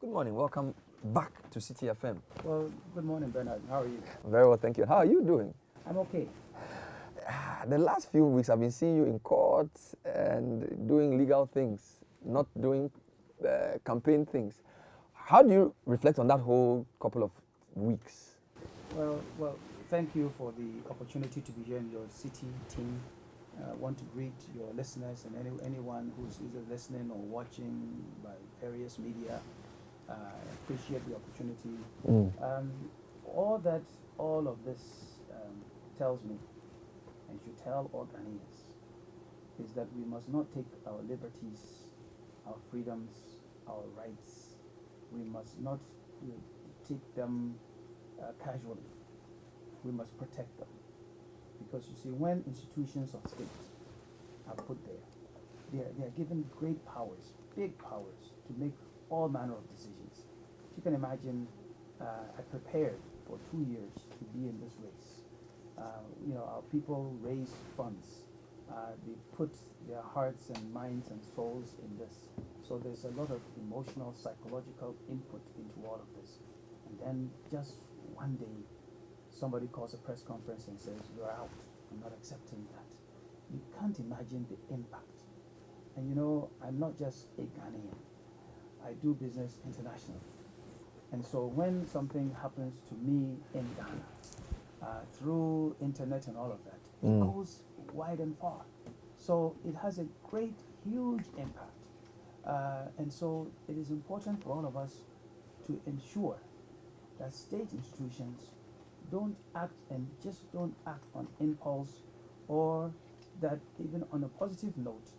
Good morning. Welcome back to Citi FM. Well, good morning, Bernard. How are you? Very well, thank you. How are you doing? I'm okay. The last few weeks, I've been seeing you in court and doing legal things, not doing campaign things. How do you reflect on that whole couple of weeks? Well, thank you for the opportunity to be here in your Citi team. Want to greet your listeners and anyone who's either listening or watching by various media. Appreciate the opportunity. All of this tells me, and should tell all Ghanaians, is that we must not take our liberties, our freedoms, our rights. We must not take them casually. We must protect them. Because you see, when institutions of state are put there, they are given great powers, big powers, to make all manner of decisions. If you can imagine, I prepared for 2 years to be in this race. Our people raise funds. They put their hearts and minds and souls in this. So there's a lot of emotional, psychological input into all of this. And then just one day, somebody calls a press conference and says, "You're out. I'm not accepting that." You can't imagine the impact. And I'm not just a Ghanaian. I do business internationally. And so when something happens to me in Ghana, through internet and all of that, it goes wide and far. So it has a great, huge impact. And so it is important for all of us to ensure that state institutions don't act on impulse, or that even on a positive note,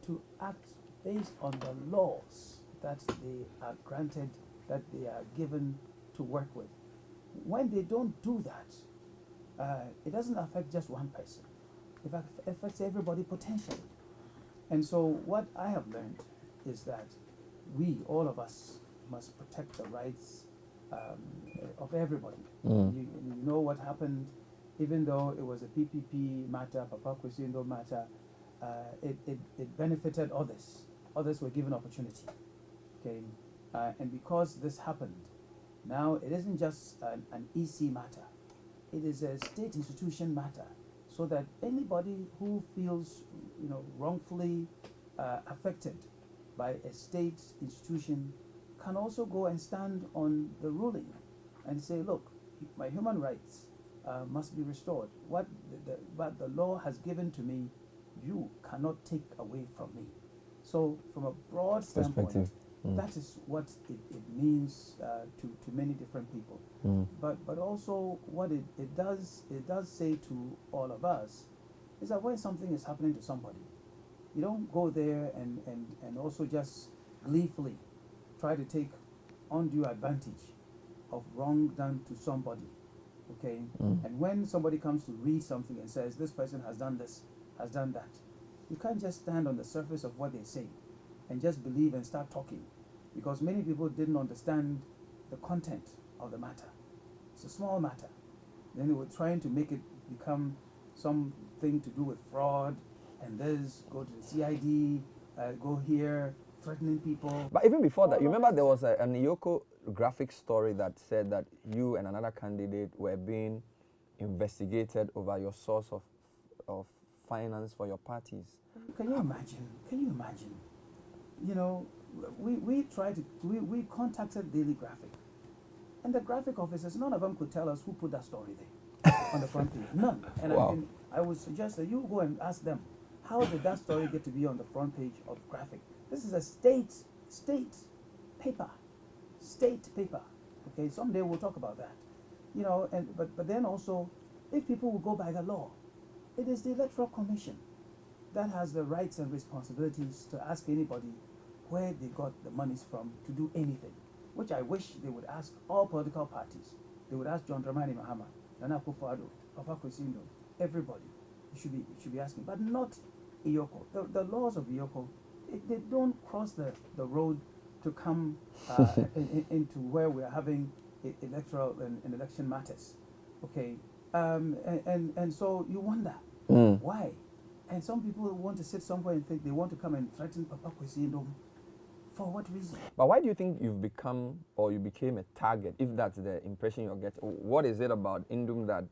to act based on the laws that they are granted, that they are given to work with. When they don't do that, it doesn't affect just one person. It affects everybody potentially. And so what I have learned is that we, all of us, must protect the rights of everybody. You know what happened, even though it was a PPP matter, Papa Kwesi Nduom matter, it benefited others. Others were given opportunity. Okay, and because this happened, now it isn't just an EC matter. It is a state institution matter, so that anybody who feels, wrongfully affected by a state institution can also go and stand on the ruling and say, "Look, my human rights must be restored. What the law has given to me, you cannot take away from me." So from a broad standpoint, that is what it means to many different people. But also what it does say to all of us is that when something is happening to somebody, you don't go there and also just gleefully try to take undue advantage of wrong done to somebody. Okay? And when somebody comes to read something and says, "This person has done this, has done that," you can't just stand on the surface of what they say and just believe and start talking, because many people didn't understand the content of the matter. It's a small matter. Then they were trying to make it become something to do with fraud, and this, go to the CID, go here, threatening people. But even before that, you remember there was an Iyoko graphic story that said that you and another candidate were being investigated over your source of finance for your parties. Can you imagine? We contacted Daily Graphic, and the graphic officers, none of them could tell us who put that story there on the front page. None. And Wow. I would suggest that you go and ask them, how did that story get to be on the front page of Graphic? This is a state paper. Okay, someday we'll talk about that. But then also, if people will go by the law, it is the Electoral Commission that has the rights and responsibilities to ask anybody where they got the monies from to do anything, which I wish they would ask all political parties. They would ask John Dramani Mahama, Nana Akufo-Addo, Papa Kwesi Nduom, everybody. You should be asking, but not Iyoko. The laws of Iyoko, they don't cross the road to come into where we are having electoral and election matters. Okay, and so you wonder why. And some people want to sit somewhere and think they want to come and threaten Papa Kwesi Nduom For what reason? But why do you think you've become, or you became a target, if that's the impression you get? What is it about Nduom that,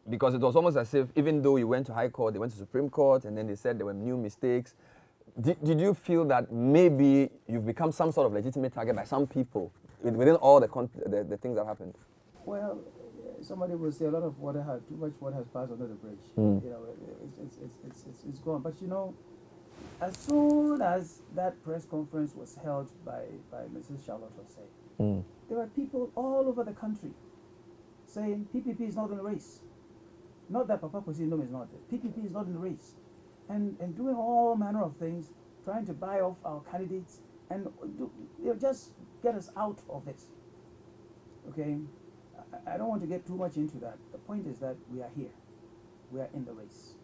because it was almost as if, even though you went to High Court, they went to Supreme Court, and then they said there were new mistakes. Did you feel that maybe you've become some sort of legitimate target by some people within all the things that happened? Well, somebody will say too much water has passed under the bridge. Mm. You know, it's gone. But you know, as soon as that press conference was held by Mrs. Charlotte Osei, there were people all over the country saying PPP is not in the race. Not that Papa Kwesi Nduom is not. PPP is not in the race. And doing all manner of things, trying to buy off our candidates and just get us out of it. Okay? I don't want to get too much into that. The point is that we are here. We are in the race.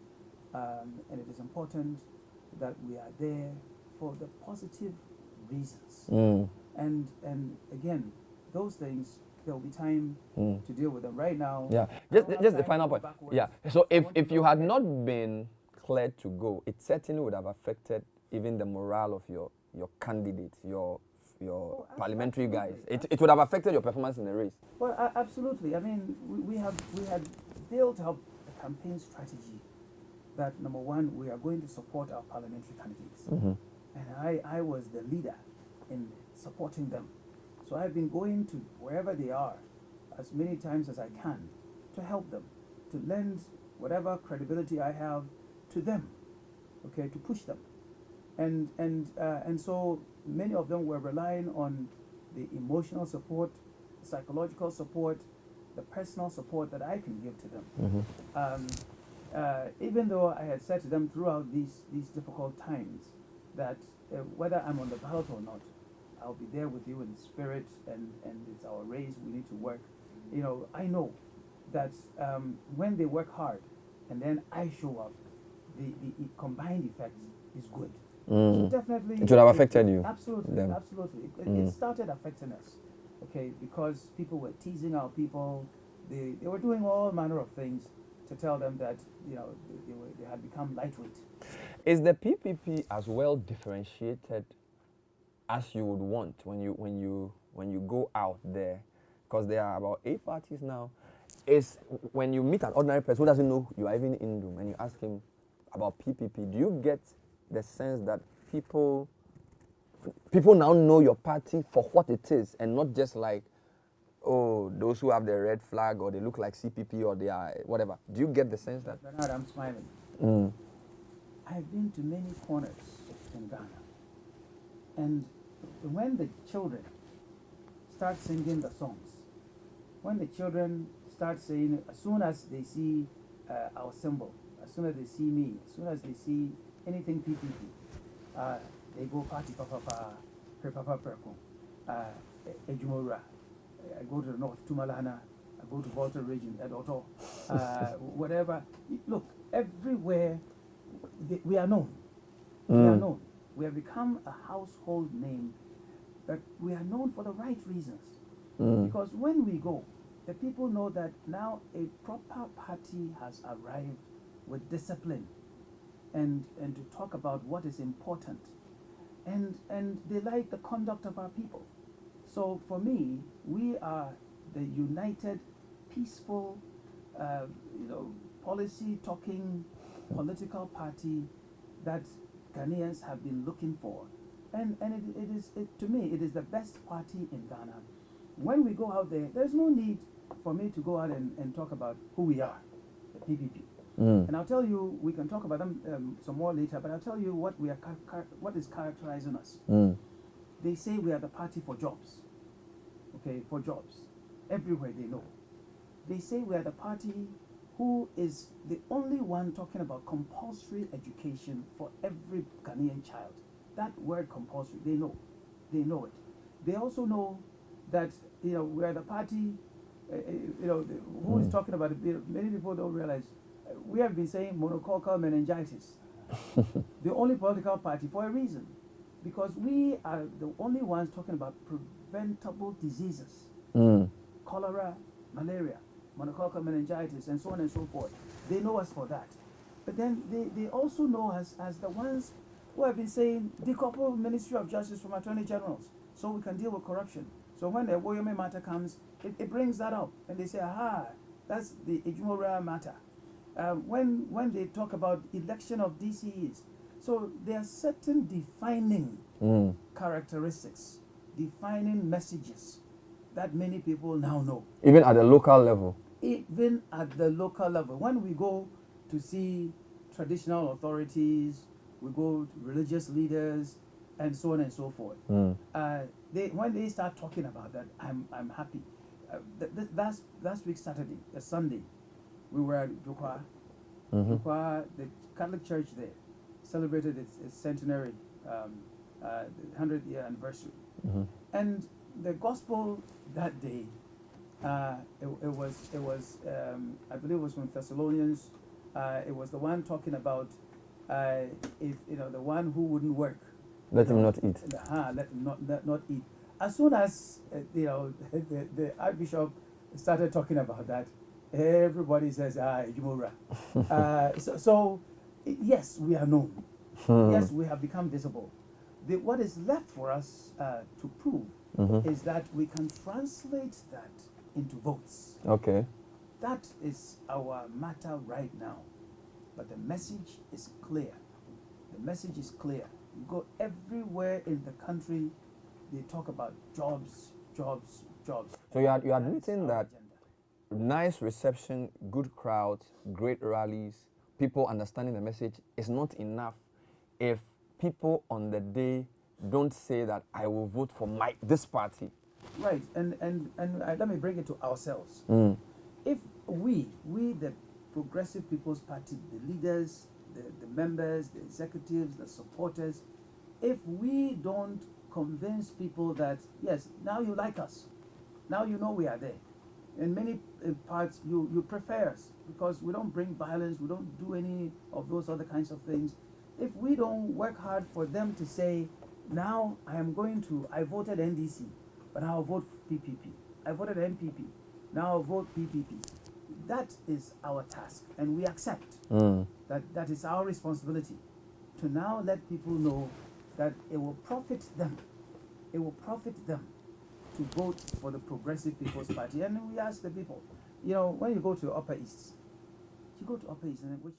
And it is important that we are there for the positive reasons. And again, those things, there will be time to deal with them. Right now, yeah. Just the final point. Yeah. So if you had not been cleared to go, it certainly would have affected even the morale of your candidates, your parliamentary guys. It would have affected your performance in the race. Well, absolutely. I mean, we had built up a campaign strategy that, number one, we are going to support our parliamentary candidates. And I was the leader in supporting them. So I've been going to wherever they are as many times as I can to help them, to lend whatever credibility I have to them, okay, to push them. And so many of them were relying on the emotional support, psychological support, the personal support that I can give to them. Even though I had said to them throughout these difficult times that whether I'm on the ballot or not, I'll be there with you in spirit, and it's our race, we need to work. You know, I know that when they work hard and then I show up, the combined effect is good. So definitely, it would have affected you. Absolutely, absolutely. It started affecting us, okay, because people were teasing our people. They were doing all manner of things to tell them that, you know, they had become lightweight. Is the PPP as well differentiated as you would want when you go out there? Because there are about 8 parties now. Is when you meet an ordinary person who doesn't know you are even in Nduom and you ask him about PPP, do you get the sense that people now know your party for what it is and not just like, oh, those who have the red flag or they look like CPP or they are whatever? Do you get the sense that? Bernard, I'm smiling. I've been to many corners in Ghana. And when the children start singing the songs, when the children start saying, as soon as they see our symbol, as soon as they see me, as soon as they see anything PPP, they go party papa, papa perko, ejumora. I go to the north, to Malana. I go to Volta region, Edoto, whatever. Look, everywhere we are known. We are known. We have become a household name, but we are known for the right reasons. Because when we go, the people know that now a proper party has arrived with discipline and to talk about what is important. And they like the conduct of our people. So for me, we are the united, peaceful, policy-talking political party that Ghanaians have been looking for. And to me, it is the best party in Ghana. When we go out there, there's no need for me to go out and talk about who we are, the PPP. And I'll tell you, we can talk about them some more later, but I'll tell you what what is characterizing us. They say we are the party for jobs. Okay, for jobs. Everywhere they know. They say we are the party who is the only one talking about compulsory education for every Ghanaian child. That word compulsory, they know. They know it. They also know that, we are the party, who is talking about it. Many people don't realize. We have been saying monococcal meningitis. The only political party for a reason. Because we are the only ones talking about preventable diseases. Cholera, malaria, monococcal meningitis, and so on and so forth. They know us for that. But then they also know us as the ones who have been saying decouple Ministry of Justice from Attorney Generals so we can deal with corruption. So when the Woyome matter comes, it brings that up, and they say, aha, that's the Ejumora matter. When they talk about election of DCEs, so there are certain defining characteristics, defining messages that many people now know. Even at the local level. Even at the local level. When we go to see traditional authorities, we go to religious leaders, and so on and so forth. When they start talking about that, I'm happy. Last week Saturday, Sunday, we were at Jokwa. Jokwa, the Catholic Church there, celebrated its centenary, 100th year anniversary. And the gospel that day, it was I believe it was from Thessalonians. It was the one talking about if the one who wouldn't work, let him not eat. Let him not eat. As soon as the Archbishop started talking about that, everybody says, Ejumora. So yes, we are known. Yes, we have become visible. What is left for us to prove is that we can translate that into votes. Okay. That is our matter right now. But the message is clear. The message is clear. You go everywhere in the country, they talk about jobs, jobs, jobs. So you're admitting that nice reception, good crowds, great rallies, people understanding the message is not enough if people on the day don't say that I will vote for this party. Right, and let me bring it to ourselves. If we the Progressive People's Party, the leaders, the members, the executives, the supporters, if we don't convince people that, yes, now you like us, now you know we are there. In many parts, you prefer us because we don't bring violence, we don't do any of those other kinds of things. If we don't work hard for them to say, now I voted NDC, but I'll vote PPP. I voted NPP, now I'll vote PPP. That is our task, and we accept that is our responsibility to now let people know that it will profit them. It will profit them to vote for the Progressive People's Party. And we ask the people, when you go to Upper East, and which